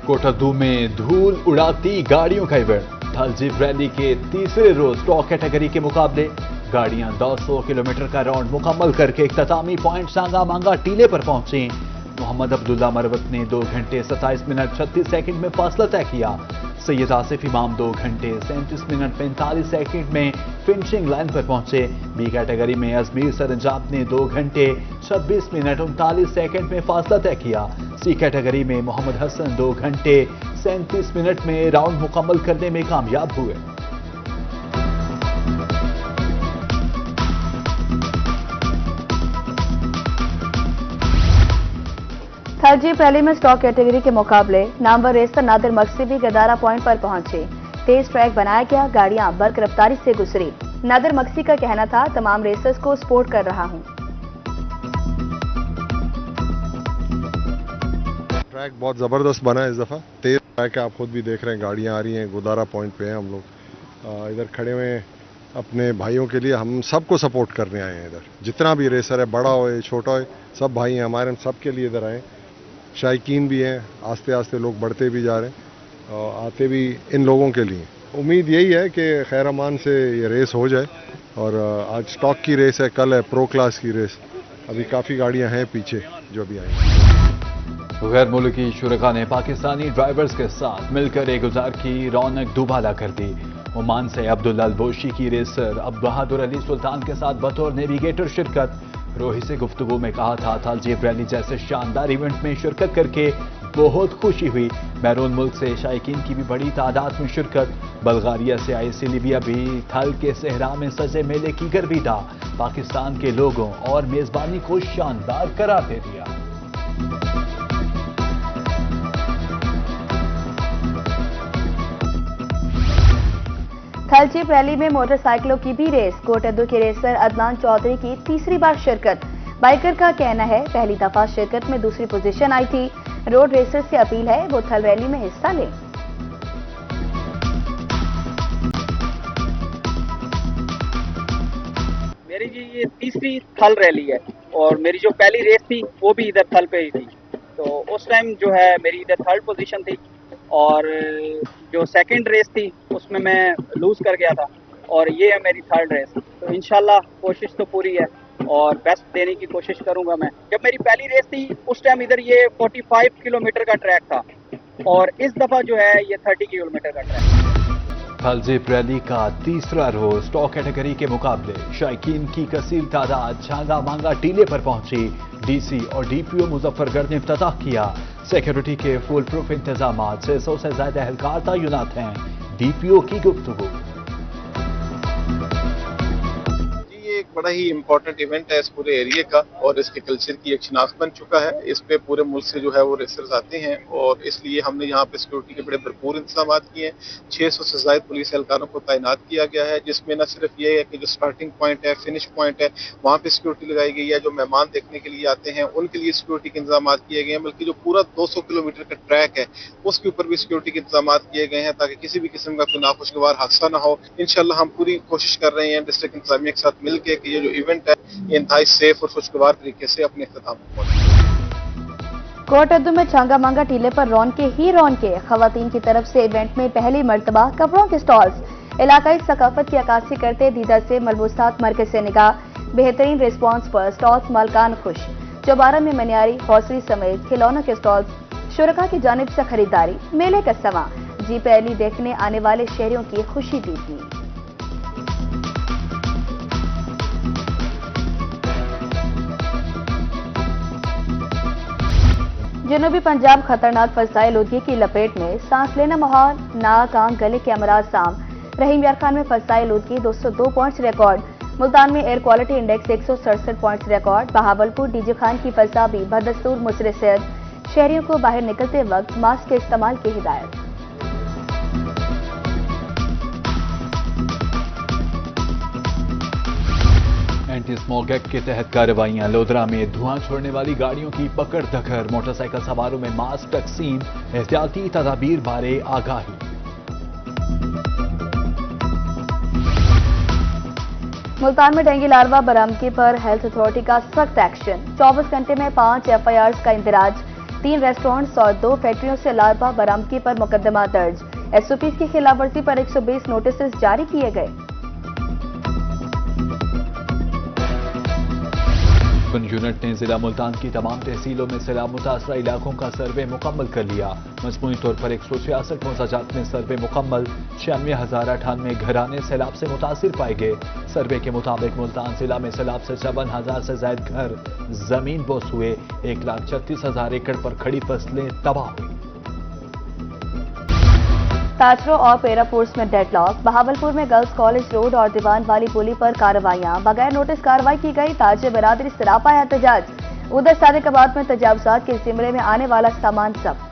कोटादू में धूल उड़ाती गाड़ियों का इवेंट। थल जीप रैली के तीसरे रोज स्टॉक कैटेगरी के मुकाबले गाड़ियां 200 किलोमीटर का राउंड मुकम्मल करके इख्तितामी पॉइंट सांगा मांगा टीले पर पहुंची। मोहम्मद अब्दुल्ला मरवत ने 2 घंटे 27 मिनट 36 सेकंड में फासला तय किया। सैयद आसिफ इमाम 2 घंटे 37 मिनट 45 सेकंड में फिनिशिंग लाइन पर पहुंचे। बी कैटेगरी में अजमीर सरंजाब ने 2 घंटे 26 मिनट 39 सेकंड में फासला तय किया। सी कैटेगरी में मोहम्मद हसन 2 घंटे 37 मिनट में राउंड मुकम्मल करने में कामयाब हुए। थल जीप रैली में स्टॉक कैटेगरी के मुकाबले नामवर रेसर नादिर मक्सी भी गदारा पॉइंट पर पहुंचे। तेज ट्रैक बनाया गया, गाड़ियां बर्क रफ्तारी से गुजरी। नादिर मक्सी का कहना था, तमाम रेसर्स को सपोर्ट कर रहा हूं। ट्रैक बहुत जबरदस्त बना है इस दफा, तेज ट्रैक है, आप खुद भी देख रहे हैं, गाड़ियां आ रही हैं। गोदारा पॉइंट पे हैं हम लोग, इधर खड़े हुए हैं अपने भाइयों के लिए। हम सबको सपोर्ट करने आए हैं इधर, जितना भी रेसर है, बड़ा हो छोटा हो, सब भाई हैं हमारे, हम सबके लिए इधर आए। शायकीन भी हैं, आस्ते आस्ते लोग बढ़ते भी जा रहे हैं और आते भी इन लोगों के लिए। उम्मीद यही है कि खैर अमान से ये रेस हो जाए। और आज स्टॉक की रेस है, कल है प्रो क्लास की रेस। अभी काफ़ी गाड़ियां हैं पीछे जो अभी आई। गैर मुल्की शुरका ने पाकिस्तानी ड्राइवर्स के साथ मिलकर एक गुजार की रौनक दुबाला कर दी। ओमान से अब्दुल्ला अल-बोशी की रेसर अब बहादुर अली सुल्तान के साथ बतौर नेविगेटर शिरकत। रोही से गुफ्तगू में कहा था, थल जीप रैली जैसे शानदार इवेंट में शिरकत करके बहुत खुशी हुई। बैरून मुल्क से शायकीन की भी बड़ी तादाद में शिरकत। बल्गारिया से आई सिलिबिया भी थल के सहरा में सजे मेले की गर्विदा। पाकिस्तान के लोगों और मेजबानी को शानदार करार दे दिया। थल जीप रैली में मोटरसाइकिलों की भी रेस। कोटादू के रेसर अदनान चौधरी की तीसरी बार शिरकत। बाइकर का कहना है, पहली दफा शिरकत में दूसरी पोजीशन आई थी। रोड रेसर से अपील है वो थल रैली में हिस्सा लें। मेरी जी ये तीसरी थल रैली है और मेरी जो पहली रेस थी वो भी इधर थल पे ही थी। तो उस टाइम जो है मेरी इधर थर्ड पोजीशन थी और जो सेकंड रेस थी उसमें मैं लूज कर गया था और ये है मेरी थर्ड रेस। तो इंशाल्लाह कोशिश तो पूरी है और बेस्ट देने की कोशिश करूंगा मैं। जब मेरी पहली रेस थी उस टाइम इधर ये 45 किलोमीटर का ट्रैक था और इस दफा जो है ये 30 किलोमीटर का ट्रैक है। थल जीप रैली का तीसरा रोज स्टॉक कैटेगरी के मुकाबले शायकीन की कसीर तादाद झांगा मांगा टीले पर पहुंची। डीसी और डीपीओ मुजफ्फरगढ़ ने इफ्तिताह किया। सिक्योरिटी के फुल प्रूफ इंतजाम, 600 से ज्यादा एहलकार तैनात हैं। डीपीओ की गुफ्तगू। एक बड़ा ही इम्पोर्टेंट इवेंट है इस पूरे एरिया का और इसके कल्चर की एक शिनाख्त बन चुका है। इस पे पूरे मुल्क से जो है वो रेसर्स आते हैं और इसलिए हमने यहाँ पे सिक्योरिटी के बड़े भरपूर इंतजाम किए हैं। 600 से ज्यादा पुलिस एहलकारों को तैनात किया गया है, जिसमें न सिर्फ ये है कि जो स्टार्टिंग पॉइंट है, फिनिश पॉइंट है, वहाँ पे सिक्योरिटी लगाई गई है। जो मेहमान देखने के लिए आते हैं उनके लिए सिक्योरिटी के इंतजाम किए गए हैं, बल्कि जो पूरा 200 किलोमीटर का ट्रैक है उसके ऊपर भी सिक्योरिटी के इंतजाम किए गए हैं ताकि किसी भी किस्म का कोई नाखुशगवार हादसा ना हो। इंशाल्लाह हम पूरी कोशिश कर रहे हैं डिस्ट्रिक्ट इंतजामिया के साथ मिलकर कि ये जो इवेंट है ये इंतहाई सेफ और खुशगवार तरीके से अपने इख्तिताम को पहुंचे। कोटादू में छांगा मांगा टीले पर रौनके ही रौनके। खवातीन की तरफ से इवेंट में पहली मर्तबा कपड़ों के स्टॉल्स। इलाकाई सकाफत की अक्कासी करते दीदा से मलबूसात मरकज से निगाह। बेहतरीन रिस्पांस पर स्टॉल्स मालकान खुश। चौबारा में मनियारी हौसरी समेत खिलौनों के स्टॉल्स। शुरका की जानिब से खरीदारी। मेले का समा जीप रैली देखने आने वाले शहरियों की खुशी दी थी। जनूबी पंजाब खतरनाक फसाई आलूदगी की लपेट में। सांस लेना माहौल, नाक आंख गले के अमराज साम। रहीम यार खान में फसाई आलूदगी 202 पॉइंट्स रिकॉर्ड। मुल्तान में air quality index 167 points record. Bahawalpur DG Khan की फजा भी बदस्तूर मुसरे सेहत। शहरियों को बाहर निकलते वक्त मास्क के इस्तेमाल की हिदायत। एंटी स्मोक एक्ट के तहत कार्रवाइयां। लोधरा में धुआं छोड़ने वाली गाड़ियों की पकड़ धकड़। मोटरसाइकिल सवारों में मास्क तकसीम। एहतियाती तदाबीर बारे आगाही। मुल्तान में डेंगू लार्वा बरामदगी पर हेल्थ अथॉरिटी का सख्त एक्शन। 24 घंटे में 5 FIRs का इंदराज। 3 रेस्टोरेंट्स और 2 फैक्ट्रियों से लारवा बरामदगी पर मुकदमा दर्ज। एसओपी की खिलाफवर्जी पर 120 नोटिस जारी किए गए। वन यूनिट ने जिला मुल्तान की तमाम तहसीलों में सैलाब मुतासरा इलाकों का सर्वे मुकम्मल कर लिया। मजमूई तौर पर 166 मोजाजात में सर्वे मुकम्मल। 96,098 घराने सैलाब से मुतासिर पाए गए। सर्वे के मुताबिक मुल्तान जिला में सैलाब से 54,000 से ज्यादा घर जमीन बोस हुए। 1,36,000 एकड़ पर खड़ी फसलें तबाह हुई। ताजरो और पेरा फोर्स में डेडलॉक। बहावलपुर में गर्ल्स कॉलेज रोड और दीवान वाली पुली पर कार्रवाइयां। बगैर नोटिस कार्रवाई की गई। ताजे बरादरी सरापा एहतजाज। उधर सादिकाबाद में तजावुजात के जिम्मे में आने वाला सामान जब्त।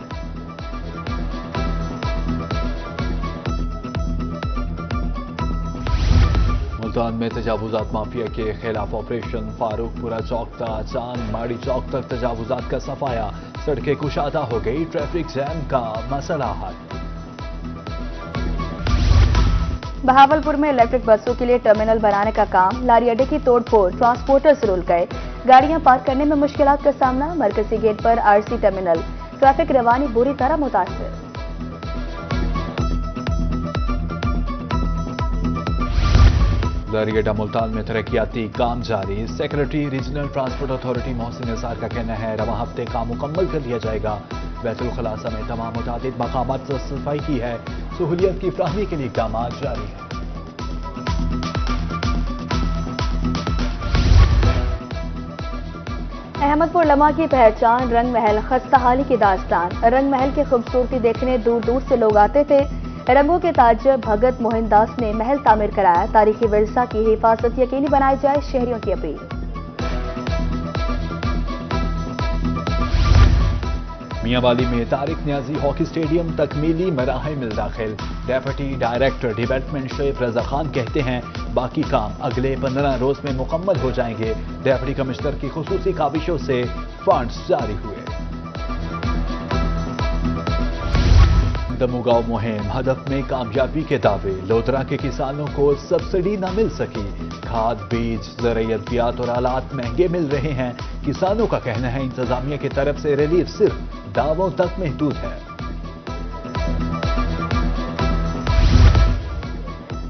मुल्तान में तजावुजात माफिया के खिलाफ ऑपरेशन। फारूकपुरा चौक था चांद माड़ी चौक तक तजावुजात का सफाया। सड़कें कुशादा हो गई। ट्रैफिक जैम का मसला हल। बहावलपुर में इलेक्ट्रिक बसों के लिए टर्मिनल बनाने का काम। लारी अड्डे की तोड़फोड़। ट्रांसपोर्टर्स रुल गए। गाड़ियां पार्क करने में मुश्किलात का सामना। मरकजी गेट पर आरसी टर्मिनल। ट्रैफिक रवानी बुरी तरह मुतासिर। लारी अड्डा मुल्तान में तरक्याती काम जारी। Secretary regional transport authority Mohsin Nisar का कहना है रवा हफ्ते काम मुकम्मल कर लिया जाएगा। बैतुल खलासा में तमाम मुतादिद मकामात से सफाई की है। सहूलियत की फराहमी के लिए काम जारी है। अहमदपुर लम्हा की पहचान रंग महल। खस्ताहाली की दास्तान। रंग महल की खूबसूरती देखने दूर दूर से लोग आते थे। रंगों के ताजर भगत मोहनदास ने महल तामीर कराया। तारीखी विरसा की हिफाजत यकीनी बनाई जाए, शहरियों की अपील। मियांवाली में तारिक न्याजी हॉकी स्टेडियम तकमीली मराहिल में दाखिल। Deputy director development Shoaib Raza Khan कहते हैं बाकी काम अगले 15 रोज में मुकम्मल हो जाएंगे। डेप्यूटी कमिश्नर की खुसूसी काविशों से फंड्स जारी हुए। दमोगांव मुहिम हदफ में कामयाबी के दावे। लोधरा के किसानों को सब्सिडी न मिल सकी। खाद बीज ज़राई अद्वियात और आलात महंगे मिल रहे हैं। किसानों का कहना है इंतजामिया की तरफ से रिलीफ सिर्फ दावों तक महदूद है।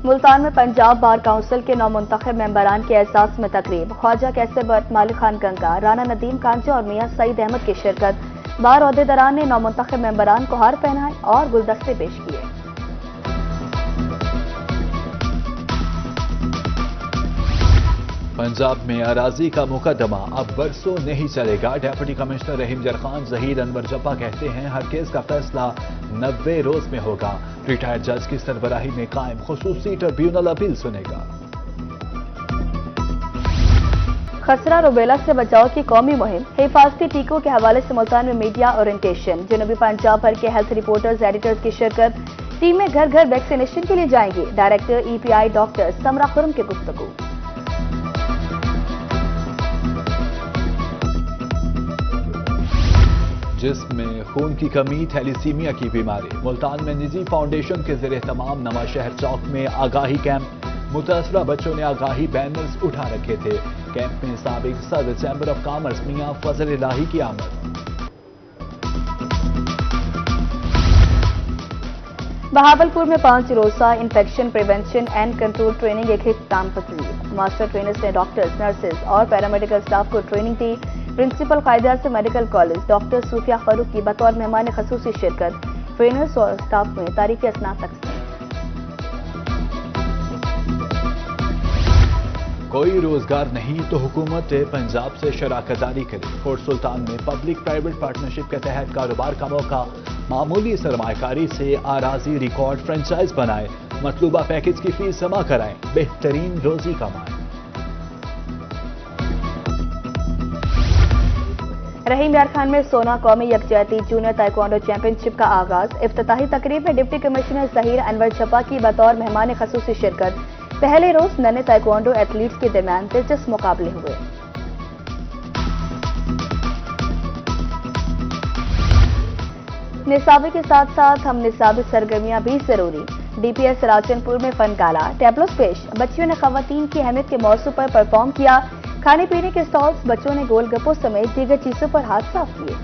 मुल्तान में पंजाब बार काउंसिल के नौमुंतखब मेंबरान के एहसास में तकरीब। ख्वाजा कैसर बट, मालिक खान गंगा, राना नदीम कांचा और मियां सईद अहमद की शिरकत। बार ओहदेदारान ने नौमुंतखब मेंबरान को हार पहनाए और गुलदस्ते पेश किए। पंजाब में अराजी का मुकदमा अब बरसों नहीं चलेगा। डेप्यूटी कमिश्नर रहीम जरखान जहीर अनवर जप्पा कहते हैं हर केस का फैसला 90 रोज में होगा। रिटायर्ड जज की सरबराही में कायम खुसूसी ट्रिब्यूनल अपील सुनेगा। खसरा रुबेला से बचाव की कौमी मुहिम। हिफाजती टीकों के हवाले से मुल्तान में मीडिया ओरिएंटेशन। जनूबी पंजाब भर के हेल्थ रिपोर्टर्स एडिटर्स की शिरकत। टीमें घर घर वैक्सीनेशन के लिए जाएंगी। डायरेक्टर ईपीआई डॉक्टर समरा खुरम की गुफ्तगू। जिसमें खून की कमी थैलीसीमिया की बीमारी। मुल्तान में निजी फाउंडेशन के ज़रिए तमाम नवा शहर चौक में आगाही कैंप। मुतासरा बच्चों ने आगाही बैनर्स उठा रखे थे। कैंप में साबिक सदर चैम्बर ऑफ कॉमर्स मियां फजल इलाही की आमद। बहावलपुर में 5 रोजा infection prevention and control training एक इख्तिताम पजीर। मास्टर ट्रेनर्स ने डॉक्टर्स, नर्सेज और पैरामेडिकल स्टाफ को ट्रेनिंग दी। Principal Quaid-e-Azam medical college doctor सूफिया फारूक की बतौर मेहमान खसूसी शिरकत। ट्रेनर्स और स्टाफ में तारीखी स्नातक तकसीम। कोई रोजगार नहीं तो हुकूमत पंजाब से शराकतदारी करे। कोट सुल्तान में पब्लिक प्राइवेट पार्टनरशिप के तहत कारोबार का मौका। मामूली सरमायाकारी से आराजी रिकॉर्ड फ्रेंचाइज बनाए। मतलूबा पैकेज की फीस जमा कराएं। बेहतरीन रोजी कमाएं। रहीम यार खान में सोना कौमी यकजहती जूनियर ताइक्वांडो चैंपियनशिप का आगाज। इफ्तिताही तकरीब में डिप्टी कमिश्नर जहीर अनवर जप्पा की बतौर मेहमान खसूसी शिरकत। पहले रोज नन्हे ताइक्वांडो एथलीट्स के दरमियान दिलचस्प मुकाबले हुए। निसाबी के साथ साथ हम निसाबी सरगर्मियां भी जरूरी। डीपीएस राजनपुर में फन गाला टैबलोस पेश। बच्चियों ने खवातीन की अहमियत के मौजू पर परफॉर्म किया। खाने पीने के स्टॉल्स, बच्चों ने गोलगप्पों समेत दीगर चीजों पर हाथ साफ किए।